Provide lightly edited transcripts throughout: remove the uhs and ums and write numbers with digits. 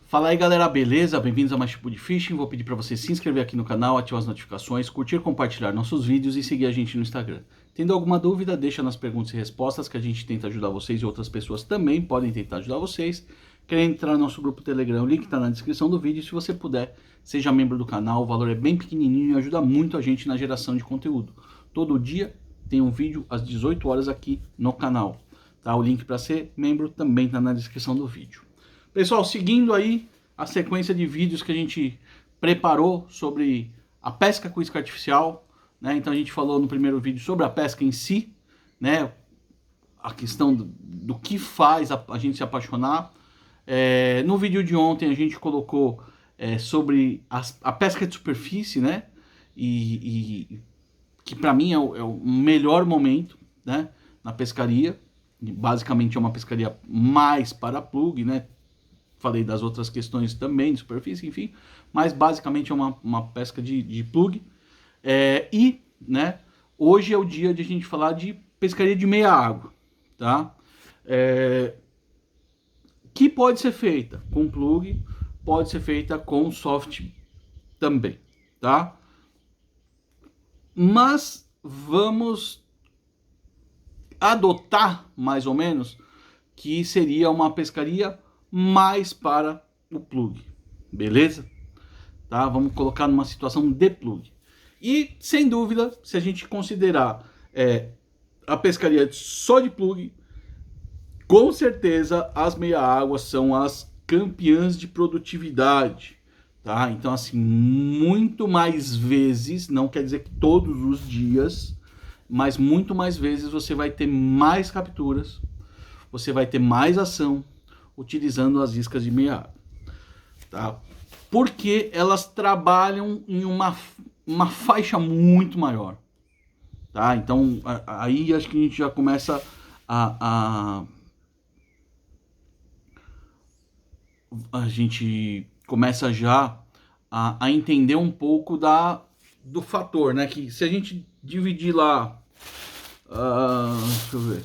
Fala aí galera, beleza? Bem-vindos a mais tipo de Fishing. Vou pedir para você se inscrever aqui no canal, ativar as notificações, curtir, compartilhar nossos vídeos e seguir a gente no Instagram. Tendo alguma dúvida, deixa nas perguntas e respostas que a gente tenta ajudar vocês e outras pessoas também podem tentar ajudar vocês. Quer entrar no nosso grupo Telegram, o link está na descrição do vídeo. Se você puder, seja membro do canal, o valor é bem pequenininho e ajuda muito a gente na geração de conteúdo. Todo dia tem um vídeo às 18 horas aqui no canal. Tá? O link para ser membro também está na descrição do vídeo. Pessoal, seguindo aí a sequência de vídeos que a gente preparou sobre a pesca com isca artificial, né? Então a gente falou no primeiro vídeo sobre a pesca em si, né? A questão do que faz a gente se apaixonar. No vídeo de ontem a gente colocou sobre a pesca de superfície, né? E que para mim é o melhor momento, né? Na pescaria. Basicamente é uma pescaria mais para plug, né? Falei das outras questões também, de superfície, enfim, mas basicamente é uma pesca de plug. Né, hoje é o dia de a gente falar de pescaria de meia água, tá? Que pode ser feita com plug, pode ser feita com soft também, tá? Mas vamos adotar mais ou menos que seria uma pescaria mais para o plug, beleza? Tá? Vamos colocar numa situação de plug. E, sem dúvida, se a gente considerar a pescaria só de plug, com certeza as meia-águas são as campeãs de produtividade, tá? Então, assim, muito mais vezes, não quer dizer que todos os dias, mas muito mais vezes você vai ter mais capturas, você vai ter mais ação, utilizando as iscas de meia água, tá? Porque elas trabalham em uma faixa muito maior, tá? Então aí acho que a gente já começa a gente começa já a entender um pouco do fator, né? Que se a gente dividir lá, deixa eu ver,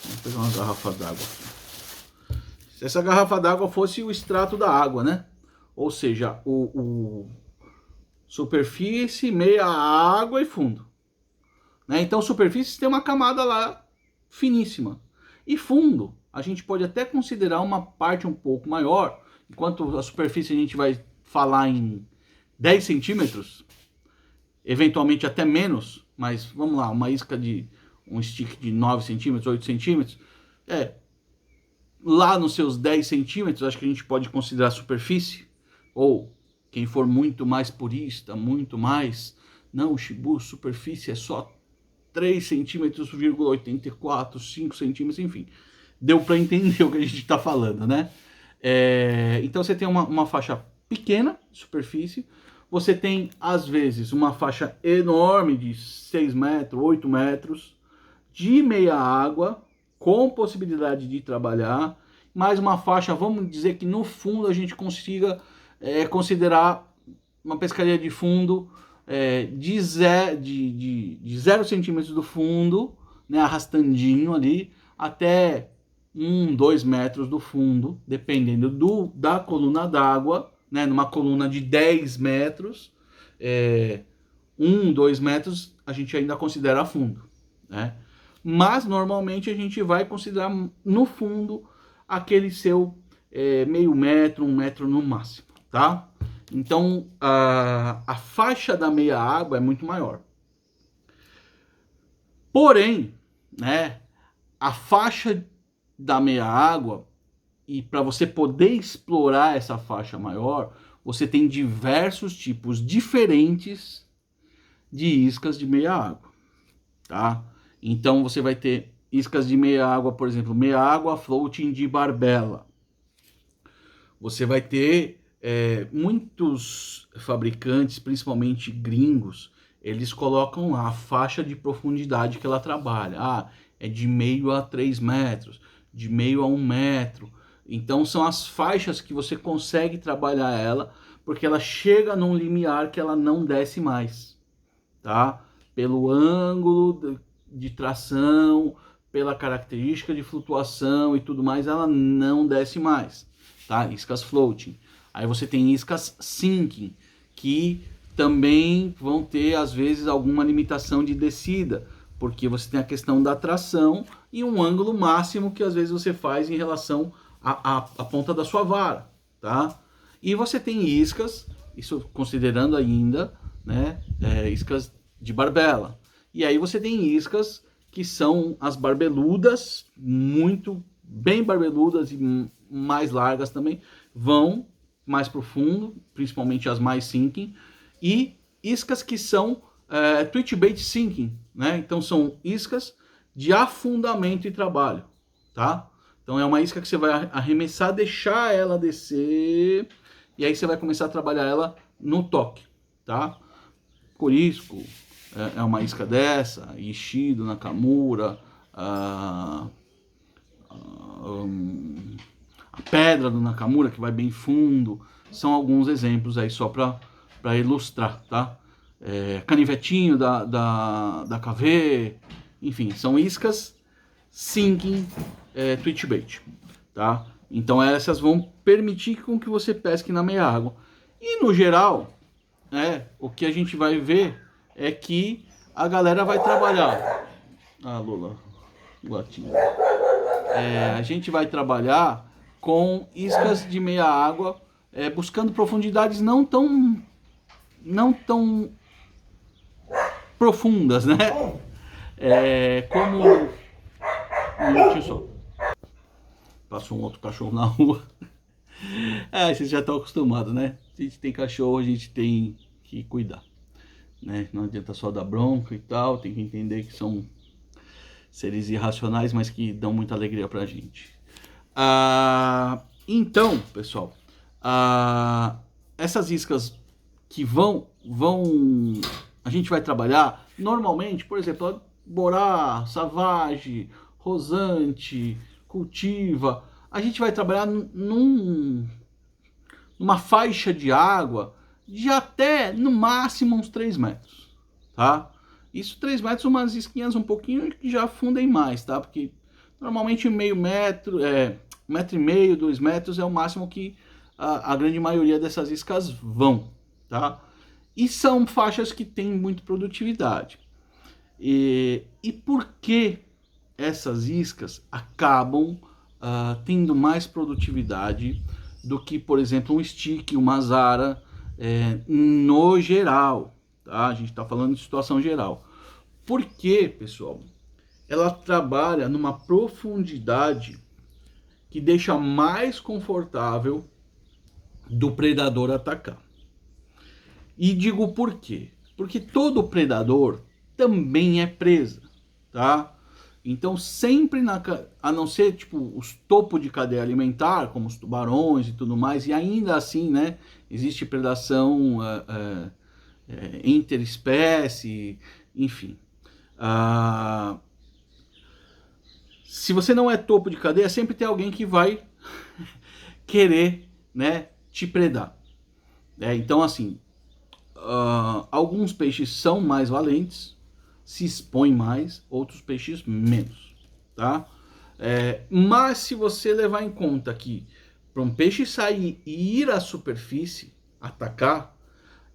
vou pegar uma garrafa d'água. Se essa garrafa d'água fosse o extrato da água, né? Ou seja, o superfície, meia água e fundo. Né? Então, superfície tem uma camada lá finíssima. E fundo, a gente pode até considerar uma parte um pouco maior, enquanto a superfície a gente vai falar em 10 centímetros, eventualmente até menos, mas vamos lá, uma isca de um stick de 9 centímetros, 8 centímetros, lá nos seus 10 centímetros, acho que a gente pode considerar superfície, ou quem for muito mais purista, muito mais, não, Shibu, superfície é só 3 centímetros, 84, 5 centímetros, enfim, deu para entender o que a gente está falando, né? Então você tem uma faixa pequena de superfície, você tem às vezes uma faixa enorme de 6 metros, 8 metros, de meia água, com possibilidade de trabalhar, mais uma faixa, vamos dizer que no fundo a gente consiga considerar uma pescaria de fundo de 0 centímetros do fundo, né, arrastandinho ali, até 2 metros do fundo, dependendo da coluna d'água, né, numa coluna de 10 metros, 2 metros a gente ainda considera fundo, né? Mas normalmente a gente vai considerar no fundo aquele seu meio metro, 1 metro no máximo, tá? Então a faixa da meia água é muito maior. Porém, né, a faixa da meia água, e para você poder explorar essa faixa maior, você tem diversos tipos diferentes de iscas de meia água, tá? Então você vai ter iscas de meia água, por exemplo, meia água floating de barbela. Você vai ter muitos fabricantes, principalmente gringos, eles colocam lá a faixa de profundidade que ela trabalha. É de meio a 3 metros, de meio a 1 metro. Então são as faixas que você consegue trabalhar ela, porque ela chega num limiar que ela não desce mais, tá? Pelo ângulo de tração, pela característica de flutuação e tudo mais, ela não desce mais. tá? Iscas floating. Aí você tem iscas sinking, que também vão ter, às vezes, alguma limitação de descida, porque você tem a questão da tração e um ângulo máximo que, às vezes, você faz em relação à ponta da sua vara, tá? E você tem iscas, isso considerando ainda, né, iscas de barbela. E aí você tem iscas que são as barbeludas, muito bem barbeludas e mais largas também, vão mais profundo, principalmente as mais sinking, e iscas que são twitch bait sinking, né? Então são iscas de afundamento e trabalho, tá? Então é uma isca que você vai arremessar, deixar ela descer, e aí você vai começar a trabalhar ela no toque, tá? Corisco é uma isca dessa, Ishido, Nakamura, a pedra do Nakamura, que vai bem fundo, são alguns exemplos aí só para ilustrar, tá? Canivetinho da KV, enfim, são iscas sinking twitch bait, tá? Então essas vão permitir com que você pesque na meia água. E no geral, o que a gente vai ver é que a galera vai trabalhar. Ah, Lula, gatinho. A gente vai trabalhar com iscas de meia água, buscando profundidades não tão profundas, né? Como um minutinho só. Passou um outro cachorro na rua. Vocês já estão acostumados, né? A gente tem cachorro, a gente tem que cuidar, né? Não adianta só dar bronca e tal, tem que entender que são seres irracionais, mas que dão muita alegria pra gente. Então, pessoal, essas iscas que a gente vai trabalhar normalmente, por exemplo, Borá, Savage, Rosante, Cultiva, a gente vai trabalhar numa faixa de água de até, no máximo, uns 3 metros, tá? Isso 3 metros, umas isquinhas um pouquinho que já afundem mais, tá? Porque normalmente meio metro, 1,5 metro, 2 metros é o máximo que a grande maioria dessas iscas vão, tá? E são faixas que têm muita produtividade. E por que essas iscas acabam tendo mais produtividade do que, por exemplo, um stick, uma Zara, no geral, tá? A gente está falando de situação geral. Porque, pessoal, ela trabalha numa profundidade que deixa mais confortável do predador atacar. E digo por quê? Porque todo predador também é presa, tá? Então sempre, a não ser tipo os topos de cadeia alimentar, como os tubarões e tudo mais, e ainda assim, né, existe predação interespécie, enfim. Se você não é topo de cadeia, sempre tem alguém que vai querer, né, te predar. Então, assim, alguns peixes são mais valentes, se expõem mais, outros peixes menos, tá? Mas se você levar em conta que para um peixe sair e ir à superfície, atacar,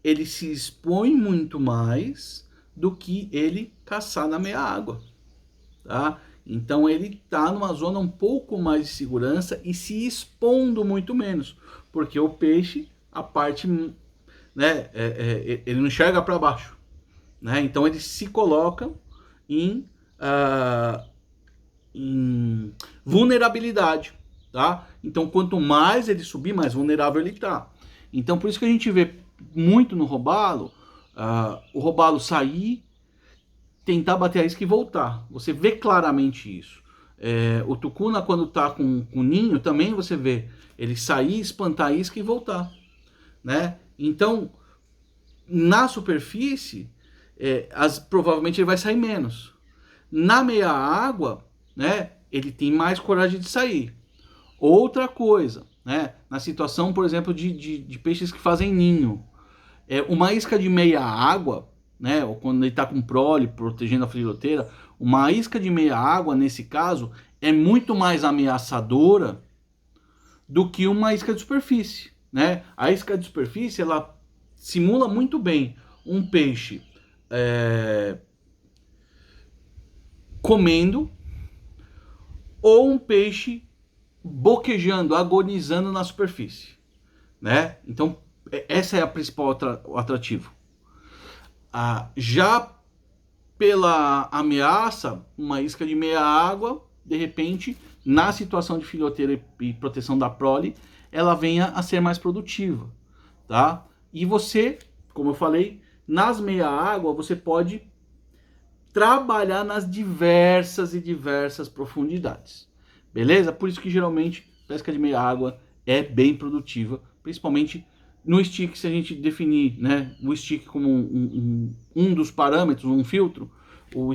ele se expõe muito mais do que ele caçar na meia água, tá? Então ele está numa zona um pouco mais de segurança e se expondo muito menos, porque o peixe, a parte, né, ele não enxerga para baixo, né? Então ele se coloca em vulnerabilidade, tá? Então quanto mais ele subir, mais vulnerável ele está. Então por isso que a gente vê muito no robalo, o robalo sair, tentar bater a isca e voltar. Você vê claramente isso. O tucuna, quando está com o ninho, também você vê ele sair, espantar a isca e voltar, né? Então, na superfície, provavelmente ele vai sair menos. Na meia água, né, ele tem mais coragem de sair. Outra coisa, né, na situação, por exemplo, de peixes que fazem ninho, uma isca de meia água, né, ou quando ele está com prole, protegendo a filhoteira, uma isca de meia água, nesse caso, é muito mais ameaçadora do que uma isca de superfície, né? A isca de superfície, ela simula muito bem um peixe comendo ou um peixe boquejando, agonizando na superfície, né? Então, essa é a principal atrativo. Já pela ameaça, uma isca de meia água, de repente, na situação de filhoteira e proteção da prole, ela venha a ser mais produtiva, tá? E você, como eu falei, nas meia água, você pode trabalhar nas diversas profundidades, beleza? Por isso que geralmente pesca de meia água é bem produtiva, principalmente no stick. Se a gente definir, né, o stick como um dos parâmetros, um filtro, o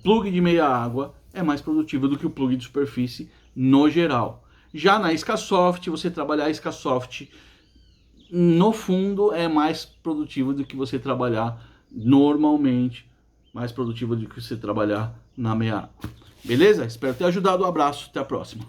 plug de meia água é mais produtivo do que o plug de superfície no geral. Já na isca soft, você trabalhar a isca soft no fundo é mais produtivo do que você trabalhar normalmente, mais produtivo do que você trabalhar na meia água. Beleza? Espero ter ajudado. Um abraço, até a próxima.